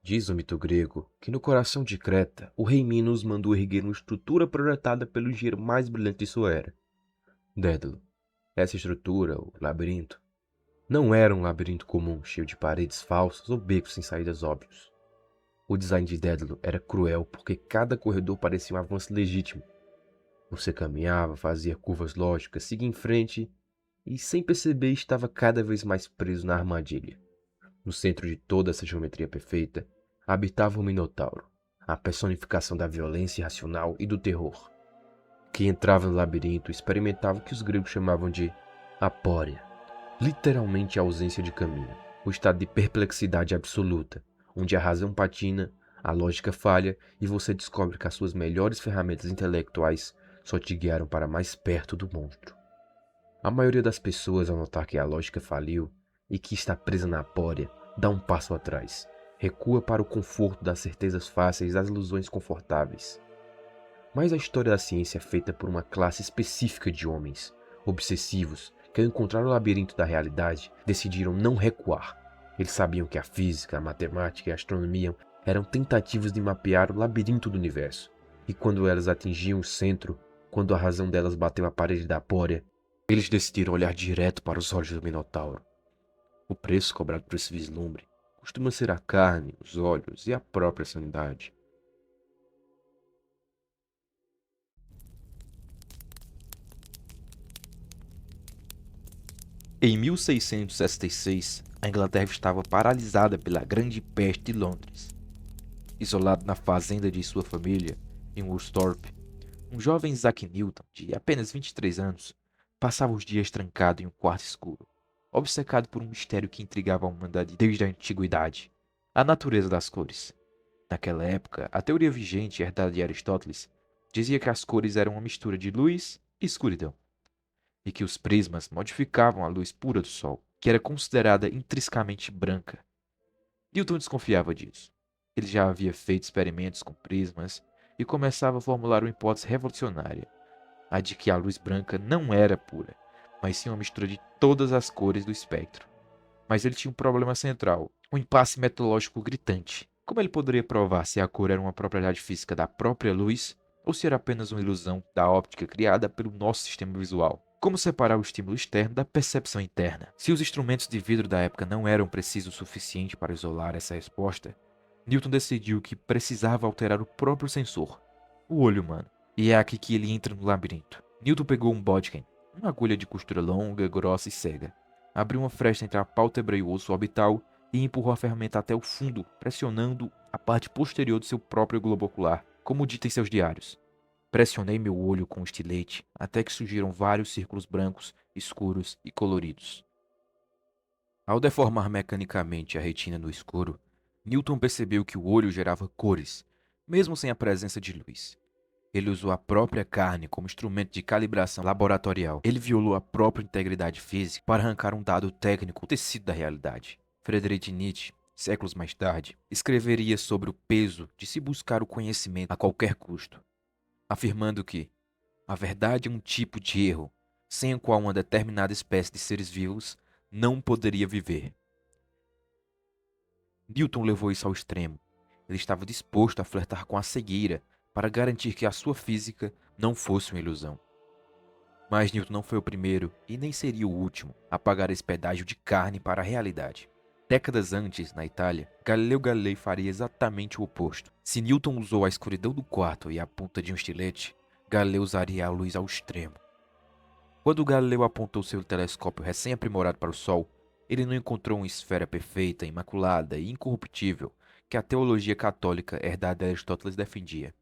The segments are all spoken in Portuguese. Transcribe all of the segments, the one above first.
Diz o mito grego que no coração de Creta, o rei Minos mandou erguer uma estrutura projetada pelo engenheiro mais brilhante de sua era, Dédalo. Essa estrutura, o labirinto, não era um labirinto comum, cheio de paredes falsas ou becos sem saídas óbvios. O design de Dédalo era cruel porque cada corredor parecia um avanço legítimo. Você caminhava, fazia curvas lógicas, seguia em frente e, sem perceber, estava cada vez mais preso na armadilha. No centro de toda essa geometria perfeita, habitava o Minotauro, a personificação da violência irracional e do terror. Quem entrava no labirinto experimentava o que os gregos chamavam de apória, literalmente a ausência de caminho, o estado de perplexidade absoluta, onde a razão patina, a lógica falha e você descobre que as suas melhores ferramentas intelectuais só te guiaram para mais perto do monstro. A maioria das pessoas, ao notar que a lógica faliu e que está presa na apória, dá um passo atrás, recua para o conforto das certezas fáceis e das ilusões confortáveis. Mas a história da ciência é feita por uma classe específica de homens, obsessivos, que ao encontrar o labirinto da realidade, decidiram não recuar. Eles sabiam que a física, a matemática e a astronomia eram tentativas de mapear o labirinto do universo, e quando elas atingiam o centro, quando a razão delas bateu a parede da apória, eles decidiram olhar direto para os olhos do Minotauro. O preço cobrado por esse vislumbre costuma ser a carne, os olhos e a própria sanidade. Em 1666, a Inglaterra estava paralisada pela Grande Peste de Londres. Isolado na fazenda de sua família, em Woolsthorpe, um jovem Isaac Newton, de apenas 23 anos, passava os dias trancado em um quarto escuro, obcecado por um mistério que intrigava a humanidade desde a antiguidade: a natureza das cores. Naquela época, a teoria vigente, herdada de Aristóteles, dizia que as cores eram uma mistura de luz e escuridão, e que os prismas modificavam a luz pura do Sol, que era considerada intrinsecamente branca. Newton desconfiava disso. Ele já havia feito experimentos com prismas e começava a formular uma hipótese revolucionária: a de que a luz branca não era pura, mas sim uma mistura de todas as cores do espectro. Mas ele tinha um problema central, um impasse metodológico gritante. Como ele poderia provar se a cor era uma propriedade física da própria luz ou se era apenas uma ilusão da óptica criada pelo nosso sistema visual? Como separar o estímulo externo da percepção interna? Se os instrumentos de vidro da época não eram precisos o suficiente para isolar essa resposta, Newton decidiu que precisava alterar o próprio sensor, o olho humano. E é aqui que ele entra no labirinto. Newton pegou um bodkin, uma agulha de costura longa, grossa e cega, abriu uma fresta entre a pálpebra e o osso orbital e empurrou a ferramenta até o fundo, pressionando a parte posterior do seu próprio globo ocular, como dita em seus diários. Pressionei meu olho com o estilete até que surgiram vários círculos brancos, escuros e coloridos. Ao deformar mecanicamente a retina no escuro, Newton percebeu que o olho gerava cores, mesmo sem a presença de luz. Ele usou a própria carne como instrumento de calibração laboratorial. Ele violou a própria integridade física para arrancar um dado técnico do tecido da realidade. Friedrich Nietzsche, séculos mais tarde, escreveria sobre o peso de se buscar o conhecimento a qualquer custo, afirmando que a verdade é um tipo de erro sem o qual uma determinada espécie de seres vivos não poderia viver. Newton levou isso ao extremo. Ele estava disposto a flertar com a cegueira para garantir que a sua física não fosse uma ilusão. Mas Newton não foi o primeiro e nem seria o último a pagar esse pedágio de carne para a realidade. Décadas antes, na Itália, Galileu Galilei faria exatamente o oposto. Se Newton usou a escuridão do quarto e a ponta de um estilete, Galileu usaria a luz ao extremo. Quando Galileu apontou seu telescópio recém-aprimorado para o Sol, ele não encontrou uma esfera perfeita, imaculada e incorruptível que a teologia católica herdada de Aristóteles defendia.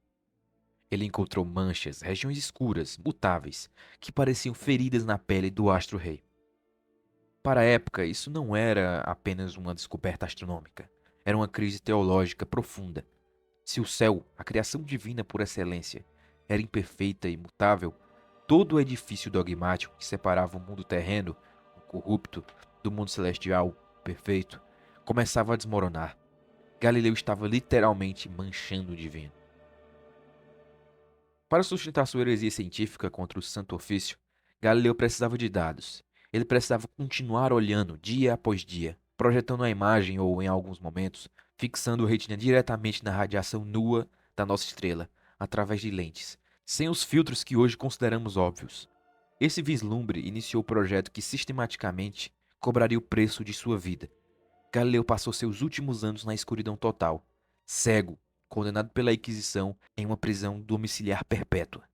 Ele encontrou manchas, regiões escuras, mutáveis, que pareciam feridas na pele do astro-rei. Para a época, isso não era apenas uma descoberta astronômica. Era uma crise teológica profunda. Se o céu, a criação divina por excelência, era imperfeita e imutável, todo o edifício dogmático que separava o mundo terreno, o corrupto, do mundo celestial, o perfeito, começava a desmoronar. Galileu estava literalmente manchando o divino. Para sustentar sua heresia científica contra o Santo Ofício, Galileu precisava de dados. Ele precisava continuar olhando dia após dia, projetando a imagem ou, em alguns momentos, fixando o retina diretamente na radiação nua da nossa estrela, através de lentes, sem os filtros que hoje consideramos óbvios. Esse vislumbre iniciou o projeto que sistematicamente cobraria o preço de sua vida. Galileu passou seus últimos anos na escuridão total, cego, condenado pela Inquisição em uma prisão domiciliar perpétua.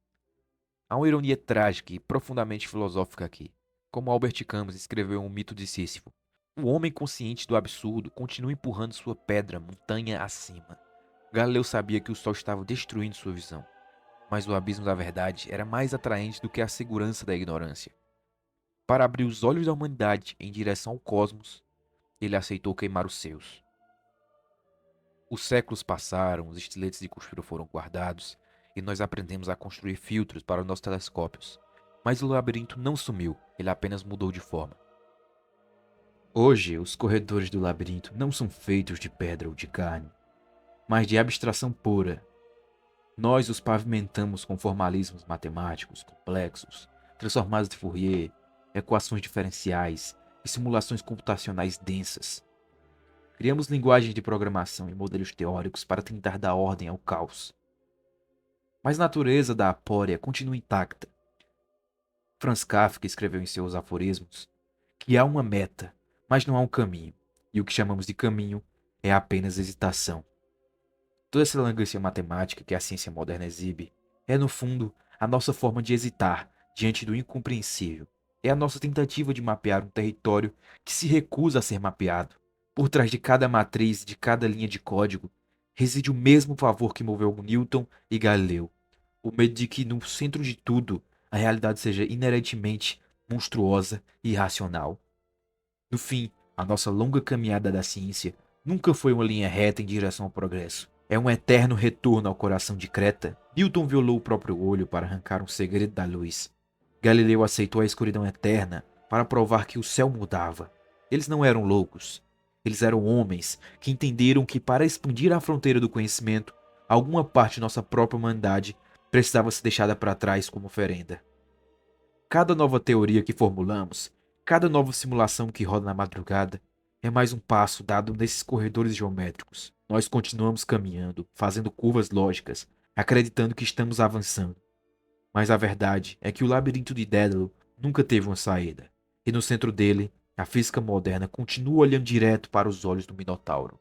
Há uma ironia trágica e profundamente filosófica aqui. Como Albert Camus escreveu em um mito de Sísifo, o homem consciente do absurdo continua empurrando sua pedra montanha acima. Galileu sabia que o sol estava destruindo sua visão, mas o abismo da verdade era mais atraente do que a segurança da ignorância. Para abrir os olhos da humanidade em direção ao cosmos, ele aceitou queimar os seus. Os séculos passaram, os estiletes de costura foram guardados, e nós aprendemos a construir filtros para os nossos telescópios. Mas o labirinto não sumiu, ele apenas mudou de forma. Hoje, os corredores do labirinto não são feitos de pedra ou de carne, mas de abstração pura. Nós os pavimentamos com formalismos matemáticos complexos, transformados de Fourier, equações diferenciais e simulações computacionais densas. Criamos linguagens de programação e modelos teóricos para tentar dar ordem ao caos. Mas a natureza da apória continua intacta. Franz Kafka escreveu em seus aforismos que há uma meta, mas não há um caminho, e o que chamamos de caminho é apenas hesitação. Toda essa elegância matemática que a ciência moderna exibe é, no fundo, a nossa forma de hesitar diante do incompreensível. É a nossa tentativa de mapear um território que se recusa a ser mapeado. Por trás de cada matriz, de cada linha de código, reside o mesmo pavor que moveu Newton e Galileu. O medo de que, no centro de tudo, a realidade seja inerentemente monstruosa e irracional. No fim, a nossa longa caminhada da ciência nunca foi uma linha reta em direção ao progresso. É um eterno retorno ao coração de Creta. Newton violou o próprio olho para arrancar um segredo da luz. Galileu aceitou a escuridão eterna para provar que o céu mudava. Eles não eram loucos. Eles eram homens que entenderam que para expandir a fronteira do conhecimento, alguma parte de nossa própria humanidade precisava ser deixada para trás como oferenda. Cada nova teoria que formulamos, cada nova simulação que roda na madrugada, é mais um passo dado nesses corredores geométricos. Nós continuamos caminhando, fazendo curvas lógicas, acreditando que estamos avançando. Mas a verdade é que o labirinto de Dédalo nunca teve uma saída, e no centro dele, a física moderna continua olhando direto para os olhos do Minotauro.